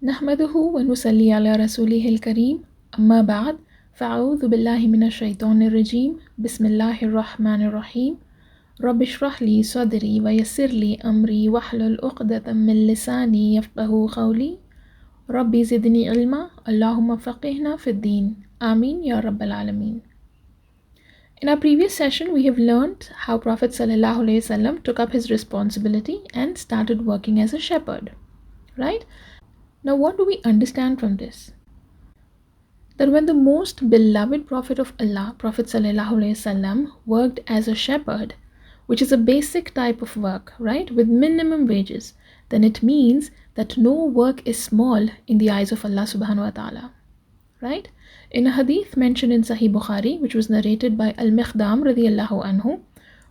نحمده ونصلي على رسوله الكريم أما بعد فأعوذ بالله من الشيطان الرجيم بسم الله الرحمن الرحيم رب اشرح لي صدري ويسر لي أمري واحلل عقدة من لساني يفقهوا قولي ربي زدني علما اللهم فقهنا في الدين Ameen Ya Rabbal Alaihi. In our previous session, we have learned how Prophet Sallallahu took up his responsibility and started working as a shepherd, right? Now, what do we understand from this? That when the most beloved Prophet of Allah, Prophet Sallallahu worked as a shepherd, which is a basic type of work, right, with minimum wages, then it means that no work is small in the eyes of Allah subhanahu wa ta'ala, right? In a hadith mentioned in Sahih Bukhari, which was narrated by Al-Mikhdam radiyallahu anhu,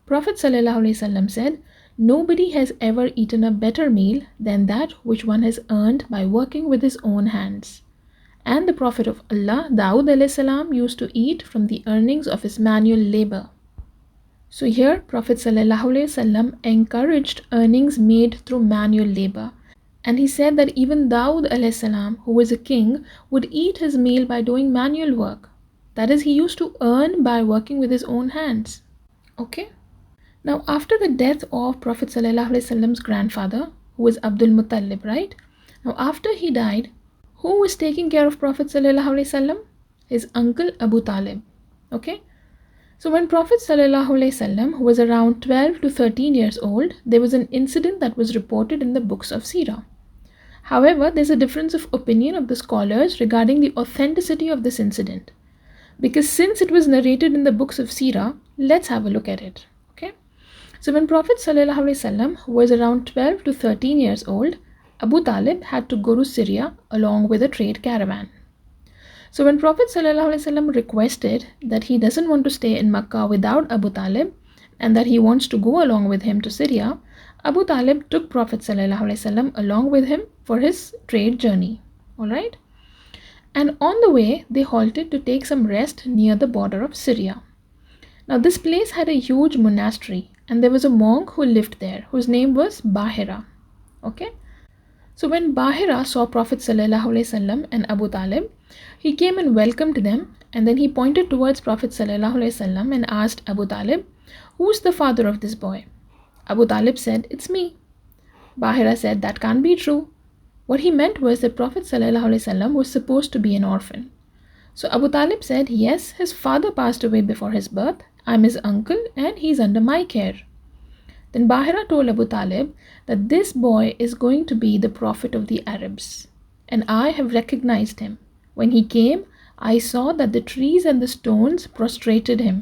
Prophet Sallallahu said, "Nobody has ever eaten a better meal than that which one has earned by working with his own hands." And the Prophet of Allah, Dawood alayhi salam, used to eat from the earnings of his manual labor. So here, Prophet Sallallahu encouraged earnings made through manual labor. And he said that even Dawood alayhi salam, who was a king, would eat his meal by doing manual work. That is, he used to earn by working with his own hands. Okay? Now, after the death of Prophet Sallallahu grandfather, who was Abdul Muttalib, right? Now, after he died, who was taking care of Prophet Sallallahu? His uncle Abu Talib. Okay? So, when Prophet Sallallahu was around 12 to 13 years old, there was an incident that was reported in the books of Seerah. However, there's a difference of opinion of the scholars regarding the authenticity of this incident. Because since it was narrated in the books of Seerah, let's have a look at it. Okay? So when Prophet ﷺ was around 12 to 13 years old, Abu Talib had to go to Syria along with a trade caravan. So when Prophet ﷺ requested that he doesn't want to stay in Makkah without Abu Talib and that he wants to go along with him to Syria, Abu Talib took Prophet ﷺ along with him for his trade journey. Alright? And on the way, they halted to take some rest near the border of Syria. Now this place had a huge monastery and there was a monk who lived there whose name was Bahira. Okay? So when Bahira saw Prophet ﷺ and Abu Talib, he came and welcomed them, and then he pointed towards Prophet ﷺ and asked Abu Talib, "Who's the father of this boy?" Abu Talib said, "It's me." Bahira said, "That can't be true." What he meant was that Prophet ﷺ was supposed to be an orphan. So Abu Talib said, "Yes, his father passed away before his birth. I'm his uncle and he's under my care." Then Bahira told Abu Talib that this boy is going to be the prophet of the Arabs. And I have recognized him. When he came, I saw that the trees and the stones prostrated him.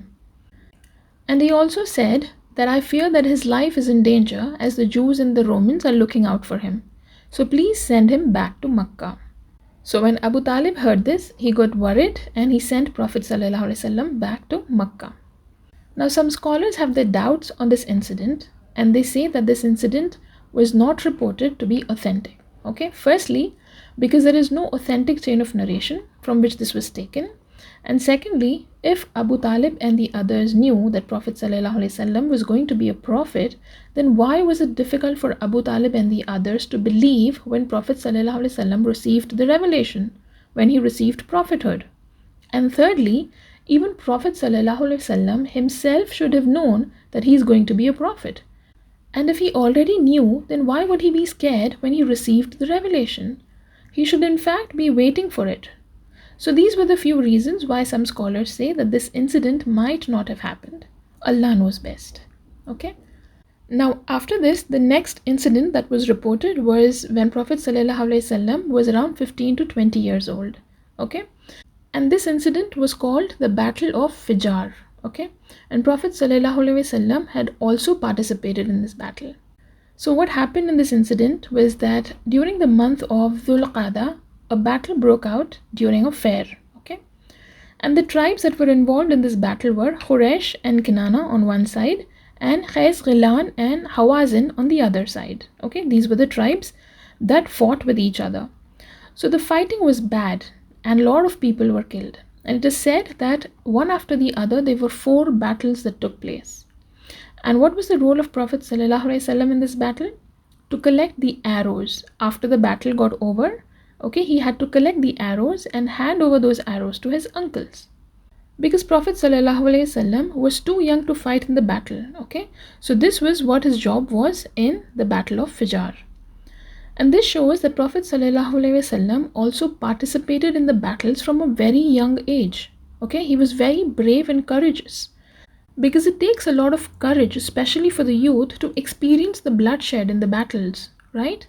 And he also said that I fear that his life is in danger as the Jews and the Romans are looking out for him. So please send him back to Makkah. So when Abu Talib heard this, he got worried and he sent Prophet ﷺ back to Makkah. Now some scholars have their doubts on this incident and they say that this incident was not reported to be authentic. Okay, firstly, because there is no authentic chain of narration from which this was taken. And secondly, if Abu Talib and the others knew that Prophet ﷺ was going to be a prophet, then why was it difficult for Abu Talib and the others to believe when Prophet ﷺ received the revelation, when he received prophethood? And thirdly, even Prophet ﷺ himself should have known that he is going to be a prophet. And if he already knew, then why would he be scared when he received the revelation? He should in fact be waiting for it. So these were the few reasons why some scholars say that this incident might not have happened. Allah knows best. Okay? Now after this, the next incident that was reported was when Prophet ﷺ was around 15 to 20 years old. Okay? And this incident was called the Battle of Fijar. Okay? And Prophet ﷺ had also participated in this battle. So what happened in this incident was that during the month of Dhul Qa'dah, a battle broke out during a fair. Okay? And the tribes that were involved in this battle were Quraysh and Kinana on one side and Khais, Ghilan and Hawazin on the other side. Okay? These were the tribes that fought with each other. So the fighting was bad and a lot of people were killed. And it is said that one after the other, there were 4 battles that took place. And what was the role of Prophet ﷺ in this battle? To collect the arrows after the battle got over Okay, he had to collect the arrows and hand over those arrows to his uncles. Because Prophet Sallallahu was too young to fight in the battle. Okay, so this was what his job was in the Battle of Fijar. And this shows that Prophet ﷺ also participated in the battles from a very young age. Okay, he was very brave and courageous. Because it takes a lot of courage, especially for the youth, to experience the bloodshed in the battles, right?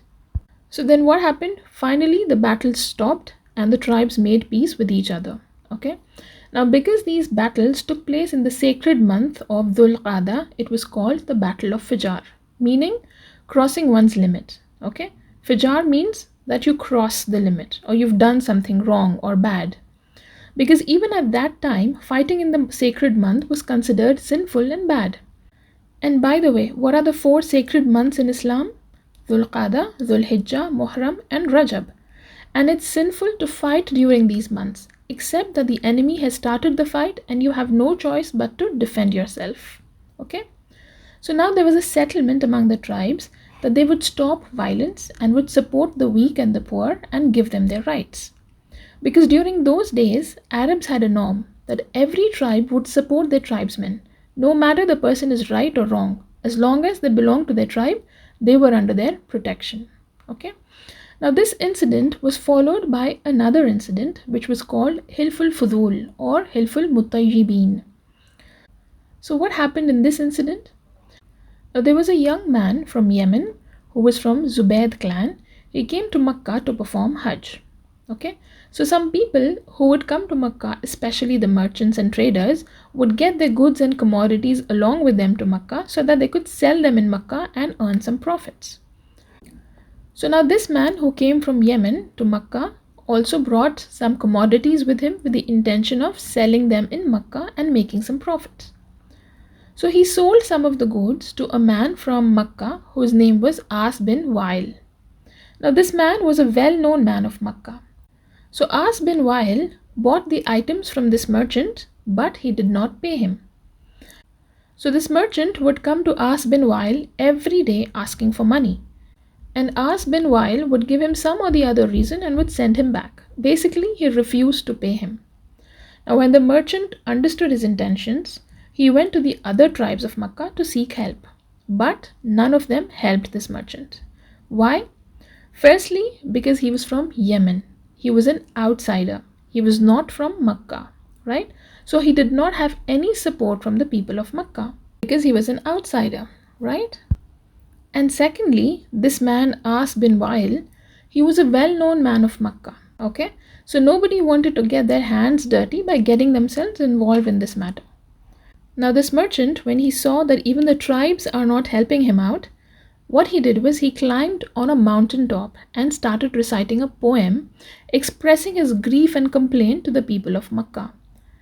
So then what happened? Finally, the battles stopped and the tribes made peace with each other. Okay. Now, because these battles took place in the sacred month of Dhul Qa'dah, it was called the Battle of Fijar, meaning crossing one's limit. Okay. Fijar means that you cross the limit or you've done something wrong or bad. Because even at that time, fighting in the sacred month was considered sinful and bad. And by the way, what are the 4 sacred months in Islam? Dhul Qa'dah, Dhul Hijjah, Muharram and Rajab. And it's sinful to fight during these months, except that the enemy has started the fight and you have no choice but to defend yourself. Okay? So now there was a settlement among the tribes that they would stop violence and would support the weak and the poor and give them their rights. Because during those days, Arabs had a norm that every tribe would support their tribesmen, no matter the person is right or wrong. As long as they belong to their tribe, they were under their protection. Okay? Now this incident was followed by another incident which was called Hilful Fudul or Hilful Mutayyibin. So what happened in this incident? Now there was a young man from Yemen who was from Zubayd clan. He came to Makkah to perform Hajj. Okay, so some people who would come to Makkah, especially the merchants and traders, would get their goods and commodities along with them to Makkah so that they could sell them in Makkah and earn some profits. So now this man who came from Yemen to Makkah also brought some commodities with him with the intention of selling them in Makkah and making some profits. So he sold some of the goods to a man from Makkah whose name was As bin Wa'il. Now this man was a well-known man of Makkah. So As bin Wa'il bought the items from this merchant, but he did not pay him. So this merchant would come to As bin Wa'il every day asking for money. And As bin Wa'il would give him some or the other reason and would send him back. Basically, he refused to pay him. Now when the merchant understood his intentions, he went to the other tribes of Makkah to seek help. But none of them helped this merchant. Why? Firstly, because he was from Yemen. He was an outsider. He was not from Makkah, right? So he did not have any support from the people of Makkah because he was an outsider, right? And secondly, this man As bin Wa'il, he was a well-known man of Makkah, okay? So nobody wanted to get their hands dirty by getting themselves involved in this matter. Now this merchant, when he saw that even the tribes are not helping him out, what he did was he climbed on a mountain top and started reciting a poem expressing his grief and complaint to the people of Makkah,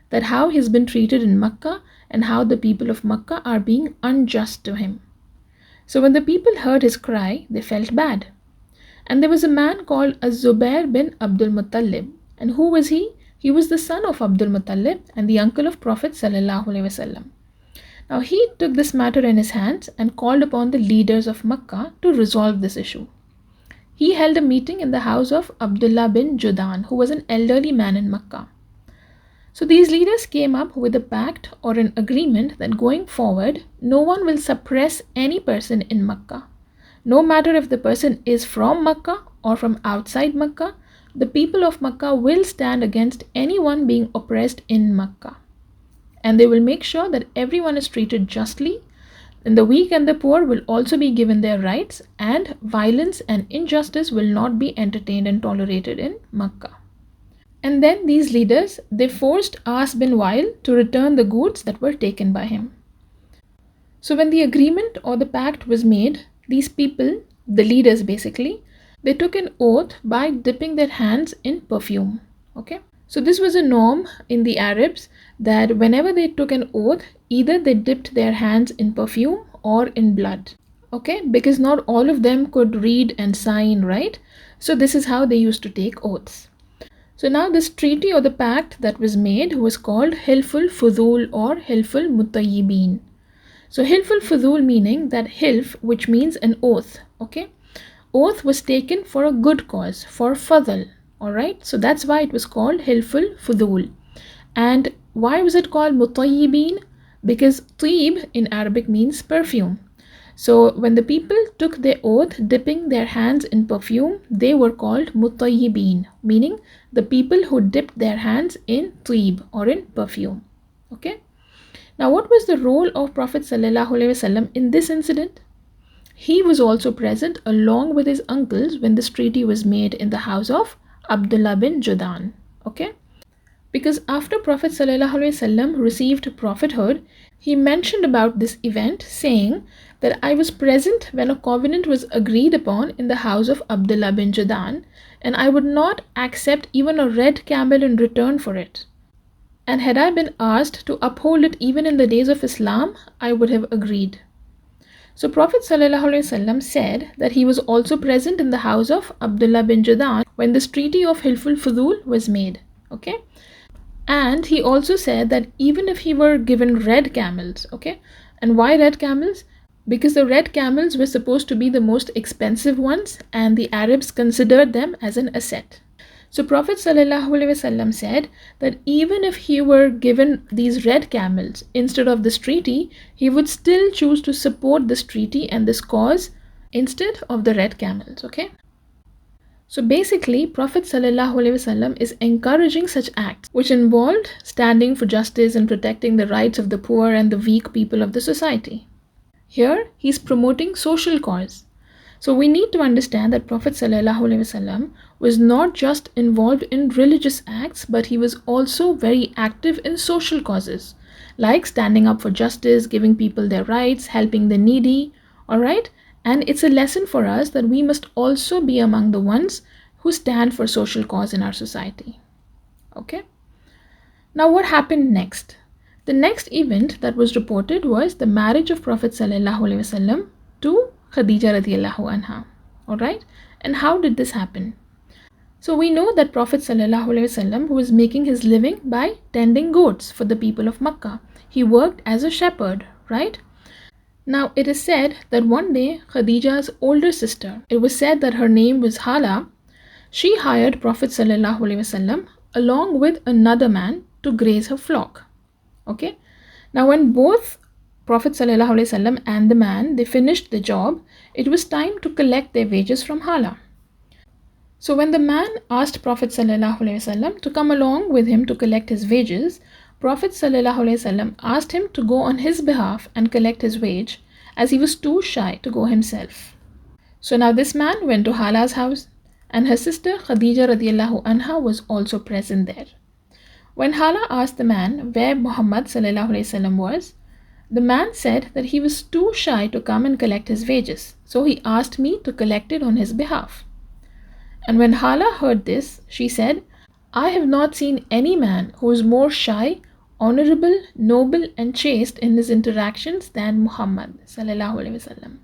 that how he's been treated in Makkah and how the people of Makkah are being unjust to him. So when the people heard his cry, they felt bad. And there was a man called Az-Zubair bin Abdul Muttalib. And who was he? He was the son of Abdul Muttalib and the uncle of Prophet Sallallahu. Now he took this matter in his hands and called upon the leaders of Makkah to resolve this issue. He held a meeting in the house of Abdullah bin Judan, who was an elderly man in Makkah. So these leaders came up with a pact or an agreement that going forward, no one will suppress any person in Makkah. No matter if the person is from Makkah or from outside Makkah, the people of Makkah will stand against anyone being oppressed in Makkah. And they will make sure that everyone is treated justly, and the weak and the poor will also be given their rights, and violence and injustice will not be entertained and tolerated in Makkah. And then these leaders, they forced As bin Wa'il to return the goods that were taken by him. So when the agreement or the pact was made, these people, the leaders basically, they took an oath by dipping their hands in perfume. Okay? So this was a norm in the Arabs that whenever they took an oath, either they dipped their hands in perfume or in blood. Okay? Because not all of them could read and sign, right? So this is how they used to take oaths. So now this treaty or the pact that was made was called Hilful Fudul or Hilful Mutayyibin. So Hilful Fudul meaning that Hilf, which means an oath, okay? Oath was taken for a good cause, for fadl, Alright, so that's why it was called Hilful Fudul. And why was it called Mutayyibin? Because Tayyib in Arabic means perfume. So when the people took their oath dipping their hands in perfume, they were called Mutayyibin, meaning the people who dipped their hands in Tayyib or in perfume. Okay. Now what was the role of Prophet Sallallahu Alaihi Wasallam in this incident? He was also present along with his uncles when this treaty was made in the house of Abdullah bin Judan. Okay. Because after Prophet ﷺ received prophethood, he mentioned about this event saying that I was present when a covenant was agreed upon in the house of Abdullah bin Judan, and I would not accept even a red camel in return for it. And had I been asked to uphold it even in the days of Islam, I would have agreed. So Prophet ﷺ said that he was also present in the house of Abdullah bin Judan when this treaty of Hilful Fudul was made. Okay. And he also said that even if he were given red camels, okay, and why red camels? Because the red camels were supposed to be the most expensive ones and the Arabs considered them as an asset. So Prophet ﷺ said that even if he were given these red camels instead of this treaty, he would still choose to support this treaty and this cause instead of the red camels, okay? So basically, Prophet ﷺ is encouraging such acts which involved standing for justice and protecting the rights of the poor and the weak people of the society. Here, he's promoting social cause. So we need to understand that Prophet ﷺ was not just involved in religious acts, but he was also very active in social causes, like standing up for justice, giving people their rights, helping the needy, alright? And it's a lesson for us that we must also be among the ones who stand for social cause in our society. Okay? Now what happened next? The next event that was reported was the marriage of Prophet ﷺ to Khadija radiallahu anha. Alright? And how did this happen? So we know that Prophet ﷺ was making his living by tending goats for the people of Makkah. He worked as a shepherd, right? Now, it is said that one day, Khadija's older sister, it was said that her name was Hala, she hired Prophet ﷺ along with another man to graze her flock. Okay? Now, when both Prophet ﷺ and the man, they finished the job, it was time to collect their wages from Hala. So when the man asked Prophet ﷺ to come along with him to collect his wages, Prophet ﷺ asked him to go on his behalf and collect his wage, as he was too shy to go himself. So now this man went to Hala's house, and her sister Khadija radiallahu anha was also present there. When Hala asked the man where Muhammad ﷺ was, the man said that he was too shy to come and collect his wages, so he asked me to collect it on his behalf. And when Hala heard this, she said, I have not seen any man who is more shy, honorable, noble and chaste in his interactions than Muhammad Sallallahu Alaihi Wasallam.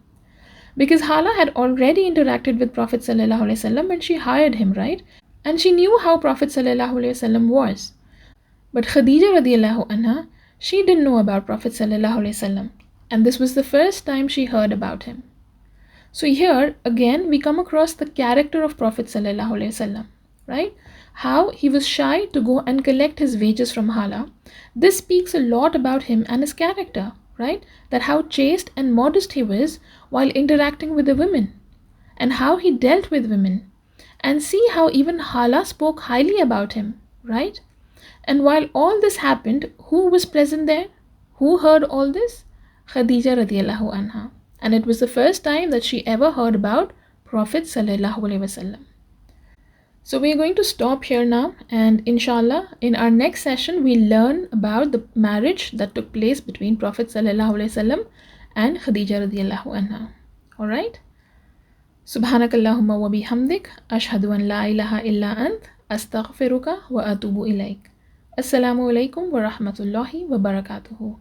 Because Hala had already interacted with Prophet Sallallahu Alaihi Wasallam when she hired him, right? And she knew how Prophet Sallallahu Alaihi Wasallam was. But Khadija radiallahu anha, she didn't know about Prophet Sallallahu Alaihi Wasallam. And this was the first time she heard about him. So here, again, we come across the character of Prophet Sallallahu Alaihi Wasallam, right? How he was shy to go and collect his wages from Hala. This speaks a lot about him and his character, right? That how chaste and modest he was while interacting with the women, and how he dealt with women. And see how even Hala spoke highly about him, right? And while all this happened, who was present there? Who heard all this? Khadija radiallahu anha. And it was the first time that she ever heard about Prophet Sallallahu Alaihi Wasallam. So we are going to stop here now, and inshallah in our next session we'll learn about the marriage that took place between Prophet Sallallahu Alaihi Wasallam and Khadija radiallahu anha. Alright? Subhanakallahumma wa bihamdik, ashhadu an la ilaha illa ant, astaghfiruka wa atubu ilaik. Assalamu alaikum wa rahmatullahi wa barakatuhu.